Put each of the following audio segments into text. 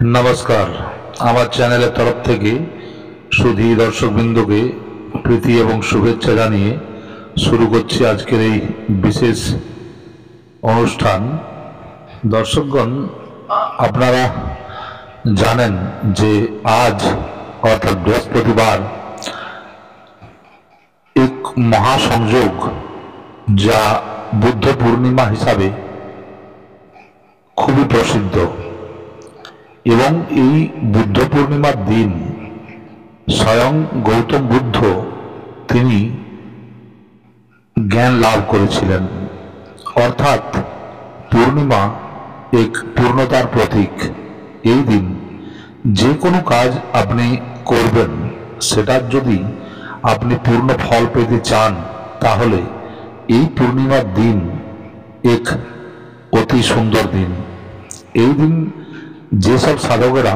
नमस्कार। আমার চ্যানেলের তরফ থেকে সুধী দর্শকবৃন্দকে প্রীতি এবং শুভেচ্ছা জানিয়ে শুরু করছি আজকের এই বিশেষ অনুষ্ঠান। দর্শকগণ, আপনারা জানেন যে আজ অর্থাৎ বৃহস্পতিবার এক মহাসংযোগ, যা বুদ্ধ পূর্ণিমা হিসাবে খুবই প্রসিদ্ধ, এবং এই বুদ্ধ পূর্ণিমার দিন স্বয়ং গৌতম বুদ্ধ তিনি জ্ঞান লাভ করেছিলেন। অর্থাৎ পূর্ণিমা এক পূর্ণতার প্রতীক। এই দিন যে কোনো কাজ আপনি করবেন, সেটার যদি আপনি পূর্ণ ফল পেতে চান, তাহলে এই পূর্ণিমার দিন এক অতি সুন্দর দিন। এই দিন যেসব সাধকেরা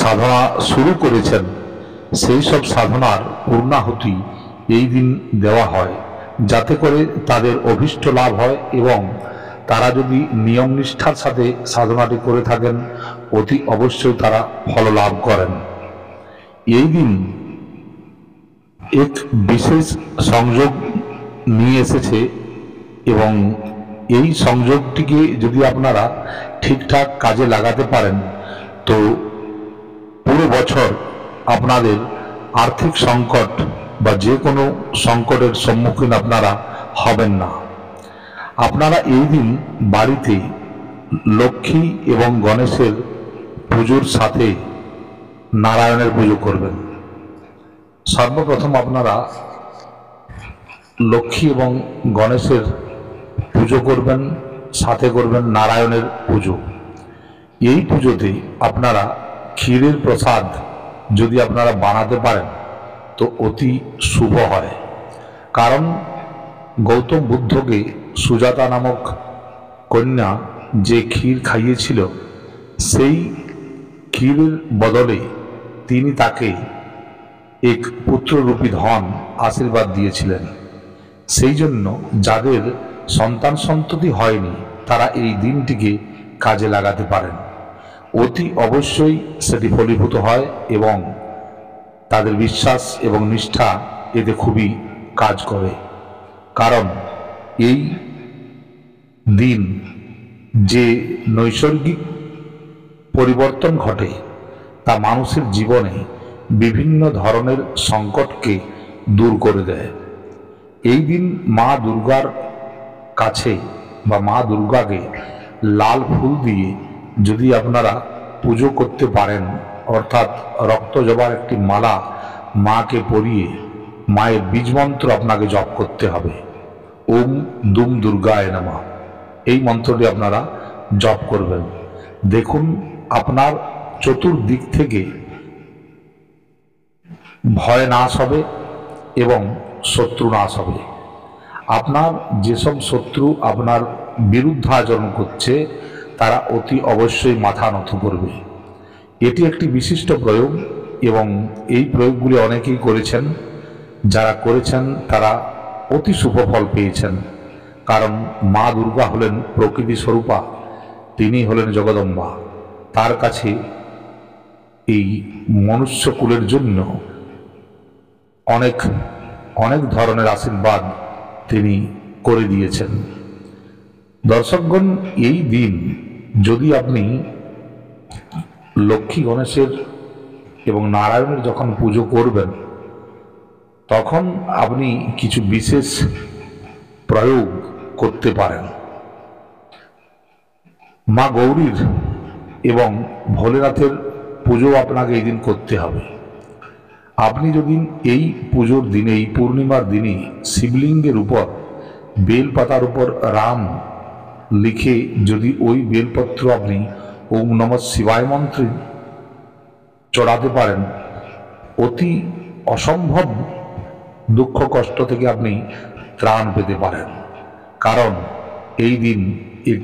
সাধনা শুরু করেছেন, সেই সব সাধনার পূর্ণাহুতি এই দিন দেওয়া হয়, যাতে করে তাদের অভীষ্ট লাভ হয় এবং তারা যদি নিয়ম নিষ্ঠার সাথে সাধনাটি করে থাকেন, অতি অবশ্যই তারা ফল লাভ করেন। এই দিন এক বিশেষ সংযোগ নিয়ে এসেছে, এবং এই সংযোগটিকে যদি আপনারা ঠিকঠাক কাজে লাগাতে পারেন, তো পুরো বছর আপনাদের আর্থিক সংকট বা যে কোনো সংকটের সম্মুখীন আপনারা হবেন না। আপনারা এই দিন বাড়িতে লক্ষ্মী এবং গণেশের পুজোর সাথে নারায়ণের পুজো করবেন। সর্বপ্রথম আপনারা লক্ষ্মী এবং গণেশের পুজো করবেন, সাথে করবেন নারায়ণের পুজো। এই পুজোতে আপনারা ক্ষীরের প্রসাদ যদি আপনারা বানাতে পারেন, তো অতি শুভ হয়। কারণ গৌতম বুদ্ধকে সুজাতা নামক কন্যা যে ক্ষীর খাইয়েছিল, সেই ক্ষীরের বদলে তিনি তাকে এক পুত্ররূপী ধন আশীর্বাদ দিয়েছিলেন। সেই জন্য যাদের সন্তান সন্ততি হয়নি, তারা এই দিনটিকে কাজে লাগাতে পারেন। অতি অবশ্যই সেটি ফলীভূত হয় এবং তাদের বিশ্বাস এবং নিষ্ঠা এতে খুবই কাজ করে। কারণ এই দিন যে নৈসর্গিক পরিবর্তন ঘটে, তা মানুষের জীবনে বিভিন্ন ধরনের সংকটকে দূর করে দেয়। এই দিন মা দুর্গার কাছে বা মা দুর্গাকে লাল ফুল দিয়ে যদি আপনারা পুজো করতে পারেন, অর্থাৎ রক্ত জবার একটি মালা মাকে পরিয়ে মায়ের বীজমন্ত্র আপনাকে জপ করতে হবে। ওম দুম দুর্গায় নমঃ, এই মন্ত্রটি আপনারা জপ করবেন। দেখুন, আপনার চতুর্দিক থেকে ভয় নাশ হবে এবং শত্রু নাশ হবে। আপনার যেসব শত্রু আপনার বিরুদ্ধাচরণ করছে, তারা অতি অবশ্যই মাথা নত করবে। এটি একটি বিশিষ্ট প্রয়োগ, এবং এই প্রয়োগগুলি অনেকেই করেছেন। যারা করেছেন তারা অতি শুভ ফল পেয়েছেন। কারণ মা দুর্গা হলেন প্রকৃতি স্বরূপা, তিনি হলেন জগদম্বা। তার কাছে এই মনুষ্যকুলের জন্য অনেক অনেক ধরনের আশীর্বাদ তিনি করে দিয়েছেন। দর্শকগণ, এই দিন যদি আপনি লক্ষ্মী গণেশের এবং নারায়ণের যখন পুজো করবেন, তখন আপনি কিছু বিশেষ প্রয়োগ করতে পারেন। মা গৌরীর এবং ভোলেনাথের পুজো আপনাকে এই দিন করতে হবে। আপনি যদি এই পুজোর দিনে, এই পূর্ণিমার দিনে শিবলিঙ্গের উপর বেলপাতার উপর রাম লিখে যদি ওই বেলপত্র আপনি ওম নমঃ শিবায় মন্ত্রে চড়াতে পারেন, অতি অসম্ভব দুঃখ কষ্ট থেকে আপনি ত্রাণ পেতে পারেন। কারণ এই দিন এক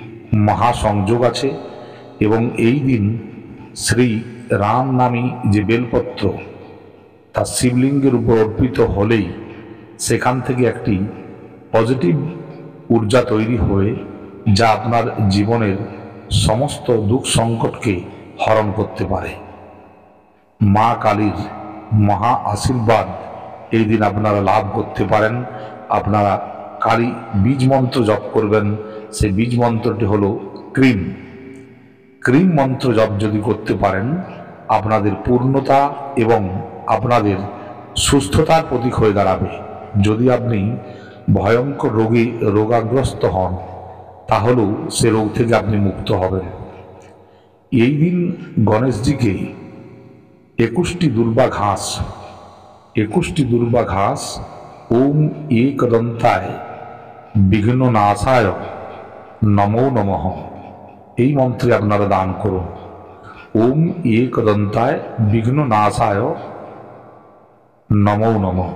মহাসংযোগ আছে, এবং এই দিন শ্রী রাম নামী যে বেলপত্র তা শিবলিঙ্গের উপর অর্পিত হলেই সেখান থেকে একটি পজিটিভ ঊর্জা তৈরি হয়ে, যা আপনার জীবনের সমস্ত দুঃখ সংকটকে হরণ করতে পারে। মা কালীর মহা আশীর্বাদ এই দিন আপনারা লাভ করতে পারেন। আপনারা কালী বীজ মন্ত্র জপ করবেন। সেই বীজ মন্ত্রটি হলো ক্রিম। ক্রিম মন্ত্র জপ যদি করতে পারেন, আপনাদের পূর্ণতা এবং আপনাদের সুস্থতার প্রতীক হয়ে দাঁড়াবে। যদি আপনি ভয়ঙ্কর রোগাগ্রস্ত হন, তাহলেও সে রোগ থেকে আপনি মুক্ত হবেন। এই দিন গণেশজিকে 21টি দুর্বা ঘাস ওম একদন্তায় বিঘ্ননাশায় নমো নমঃ এই মন্ত্রে আপনারা দান করুন। ওম একদন্তায় বিঘ্ননাশায় নমো নমঃ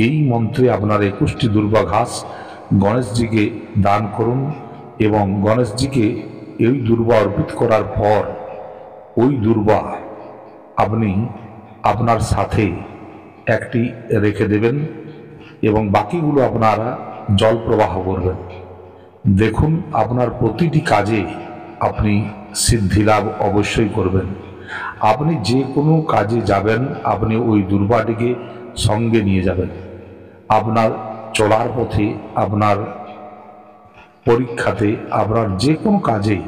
এই মন্ত্রে আপনারা 21টি দুর্বা ঘাস গণেশজিকে দান করুন এবং গণেশজিকে এই দুর্বা অর্পিত করার পর ওই দুর্বা আপনি আপনার সাথে একটি রেখে দেবেন এবং বাকিগুলো আপনারা জল প্রবাহ করবেন। দেখুন, আপনার প্রতিটি কাজে আপনি সিদ্ধি লাভ অবশ্যই করবেন। আপনি যে কোনো কাজে যাবেন, আপনি ওই দুর্বাটিকে সঙ্গে নিয়ে যাবেন। আপনার চলার পথে, আপনার পরীক্ষাতে, আপনার যে কোনো কাজে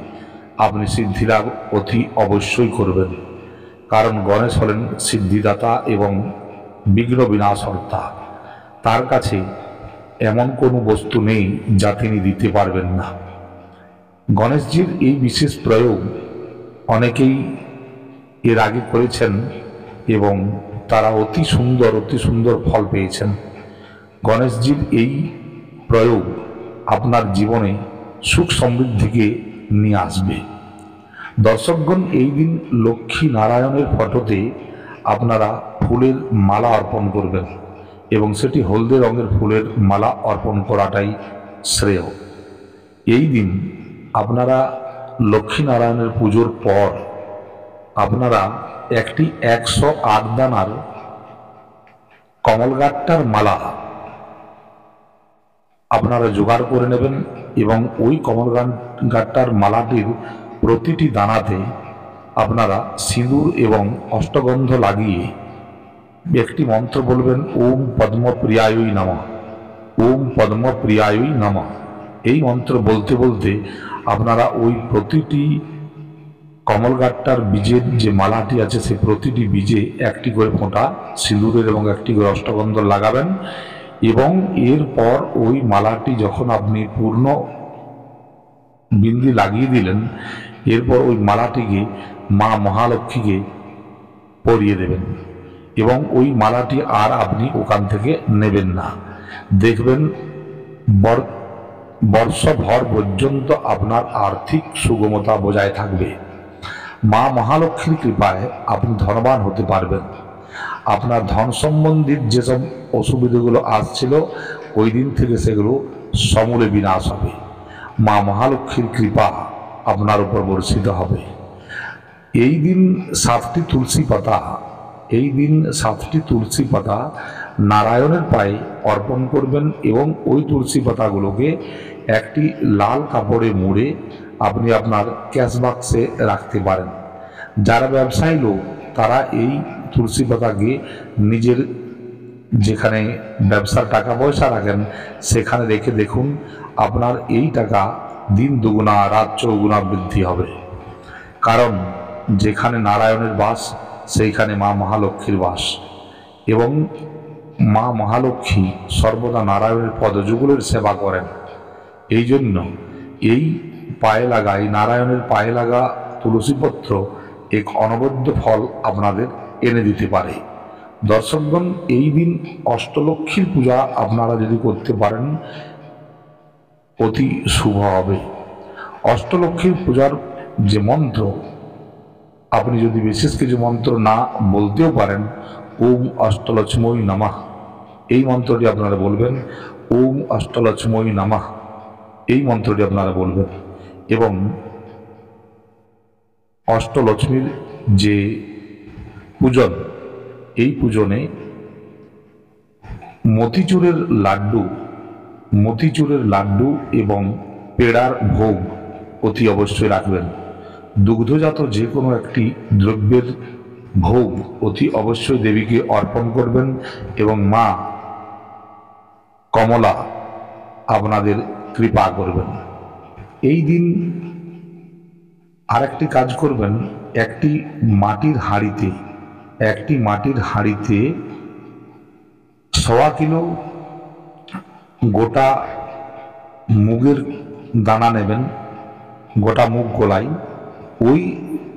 আপনি সিদ্ধি লাভ অতি অবশ্যই করবেন। কারণ গণেশ হলেন সিদ্ধিদাতা এবং বিঘ্ন বিনাশকর্তা। তার কাছে এমন কোনো বস্তু নেই যা তিনি দিতে পারবেন না। গণেশজির এই বিশেষ প্রয়োগ অনেকেই এর আগে করেছেন এবং তারা অতি সুন্দর ফল পেয়েছেন। গণেশজির এই প্রয়োগ আপনার জীবনে সুখ সমৃদ্ধিকে নিয়ে আসবে। দর্শকগণ, এই দিন লক্ষ্মী নারায়ণের ফটোতে আপনারা ফুলের মালা অর্পণ করবেন এবং সেটি হলদে রঙের ফুলের মালা অর্পণ করাটাই শ্রেয়। এই দিন আপনারা লক্ষ্মী নারায়ণের পুজোর পর আপনারা একটি 108 দানার কমলগাট্টার মালা আপনারা জোগাড় করে নেবেন এবং ওই কমলগাট্টার মালাটির প্রতিটি দানাতে আপনারা সিঁদুর এবং অষ্টগন্ধ লাগিয়ে একটি মন্ত্র বলবেন, ওম পদ্মপ্রিয়ায়ই নমঃ, ওম পদ্মপ্রিয়ায়ই নমঃ। এই মন্ত্র বলতে বলতে আপনারা ওই প্রতিটি কমলগাট্টার বীজের যে মালাটি আছে সেই প্রতিটি বীজে একটি করে ফোঁটা সিঁদুরের এবং একটি করে অষ্টগন্ধ লাগাবেন এবং এরপর ওই মালাটি যখন আপনি পূর্ণ বিন্দি লাগিয়ে দিলেন, এরপর ওই মালাটিকে মা মহালক্ষ্মীকে পরিয়ে দেবেন এবং ওই মালাটি আর আপনি ওখান থেকে নেবেন না। দেখবেন বর্ষভর পর্যন্ত আপনার আর্থিক সুগমতা বজায় থাকবে। মা মহালক্ষ্মীর কৃপায় আপনি ধনবান হতে পারবেন। আপনার ধন সম্বন্ধিত যেসব অসুবিধাগুলো আসছিল, ওই দিন থেকে সেগুলো সমূলে বিনাশ হবে। মা মহালক্ষ্মীর কৃপা আপনার উপর বর্ষিত হবে। এই দিন 7টি তুলসী পাতা নারায়ণের পায়ে অর্পণ করবেন এবং ওই তুলসী পাতাগুলোকে একটি লাল কাপড়ে মুড়ে আপনি আপনার ক্যাশ বাক্সে রাখতে পারেন। যারা ব্যবসায়ী লোক তারা এই তুলসী পাতাকে নিজের যেখানে ব্যবসার টাকা পয়সা রাখেন সেখানে রেখে দেখুন, আপনার এই টাকা দিন দুগুণা রাত চৌগুণা বৃদ্ধি হবে। কারণ যেখানে নারায়ণের বাস সেইখানে মা মহালক্ষ্মীর বাস এবং মা মহালক্ষ্মী সর্বদা নারায়ণের পদযুগলের সেবা করেন। এই জন্য এই নারায়ণের পায়ে লাগা তুলসীপত্র এক অনবদ্য ফল আপনাদের এনে দিতে পারে। দর্শকগণ, এই দিন অষ্টলক্ষ্মীর পূজা আপনারা যদি করতে পারেন অতি শুভ হবে। অষ্টলক্ষ্মীর পূজার যে মন্ত্র, আপনি যদি বিশেষ কিছু মন্ত্র না বলতেও পারেন, ওম অষ্টলক্ষ্মী নমঃ এই মন্ত্রটি আপনারা বলবেন। ওম অষ্টলক্ষ্মী নমঃ এই মন্ত্রটি আপনারা বলবেন এবং অষ্টলক্ষ্মীর যে পূজন, এই পূজনে মতিচুরের লাড্ডু এবং পেড়ার ভোগ অতি অবশ্যই রাখবেন। দুগ্ধজাত যে কোনো একটি দ্রব্যের ভোগ অতি অবশ্যই দেবীকে অর্পণ করবেন এবং মা কমলা আপনাদের কৃপা করবেন। এই দিন আরেকটি কাজ করবেন, একটি মাটির হাঁড়িতে 1.25 কিলো গোটা মুগের দানা নেবেন, গোটা মুগ কলাই। ওই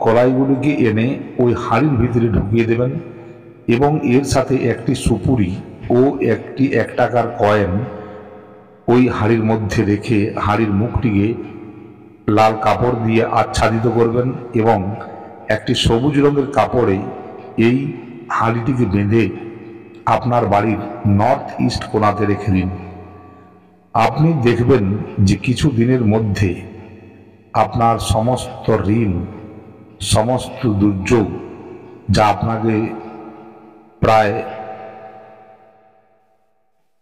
কলাইগুলিকে এনে ওই হাঁড়ির ভিতরে ঢুকিয়ে দেবেন এবং এর সাথে একটি সুপুরি ও একটি 1 টাকার কয়েন ওই হাঁড়ির মধ্যে রেখে হাঁড়ির মুখটিকে লাল কাপড় দিয়ে আচ্ছাদিত করবেন এবং একটি সবুজ রঙের কাপড়ে এই হাঁড়িটিকে বেঁধে আপনার বাড়ির নর্থ ইস্ট কোণাতে রেখে দিন। আপনি দেখবেন যে কিছু দিনের মধ্যে আপনার সমস্ত ঋণ, সমস্ত দুর্যোগ যা আপনাকে প্রায়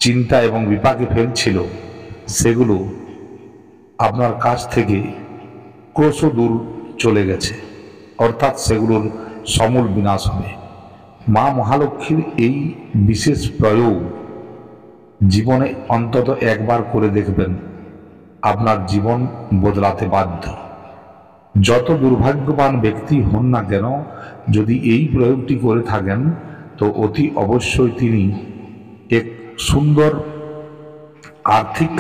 চিন্তা এবং বিপাকে ফেলছিল, সেগুলো আপনার কাছ থেকে ক্রোশ দূর চলে গেছে, অর্থাৎ সেগুলোর সমূল বিনাশ হবে। মা মহালক্ষ্মীর এই বিশেষ প্রয়োগ জীবনে অন্তত একবার করে দেখবেন, আপনার জীবন বদলাতে বাধ্য। যত দুর্ভাগ্যবান ব্যক্তি হন না কেন, যদি এই প্রয়োগটি করে থাকেন তো অতি অবশ্যই তিনি এক সুন্দর আর্থিক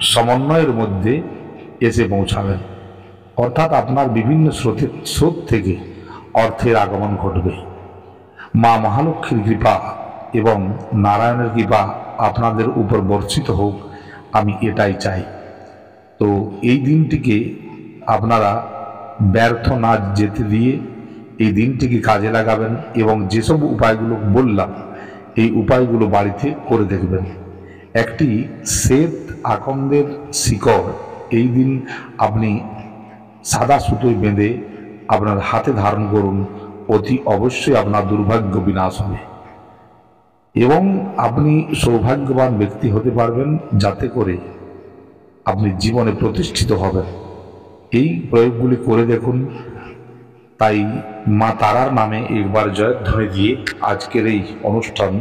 সমন্বয়ের মধ্যে এসে পৌঁছাবেন, অর্থাৎ আপনার বিভিন্ন স্রোত থেকে অর্থের আগমন ঘটবে। মা মহালক্ষ্মীর কৃপা এবং নারায়ণের কৃপা আপনাদের উপর বর্ষিত হোক, আমি এটাই চাই। তো এই দিনটিকে আপনারা ব্যর্থ না যেতে দিয়ে এই দিনটিকে কাজে লাগাবেন এবং যেসব উপায়গুলো বললাম এই উপায়গুলো বাড়িতে করে দেখবেন। একটি শ্বেত আকন্দের শিকড় এই দিন আপনি সাদা সুতোয় বেঁধে আপনার হাতে ধারণ করুন, অতি অবশ্যই আপনার দুর্ভাগ্য বিনাশ হবে এবং আপনি সৌভাগ্যবান ব্যক্তি হতে পারবেন, যাতে করে আপনি জীবনে প্রতিষ্ঠিত হবেন। এই প্রয়োগগুলি করে দেখুন। তাই মা তারার নামে একবার জয়ধ্বনি দিয়ে আজকের এই অনুষ্ঠান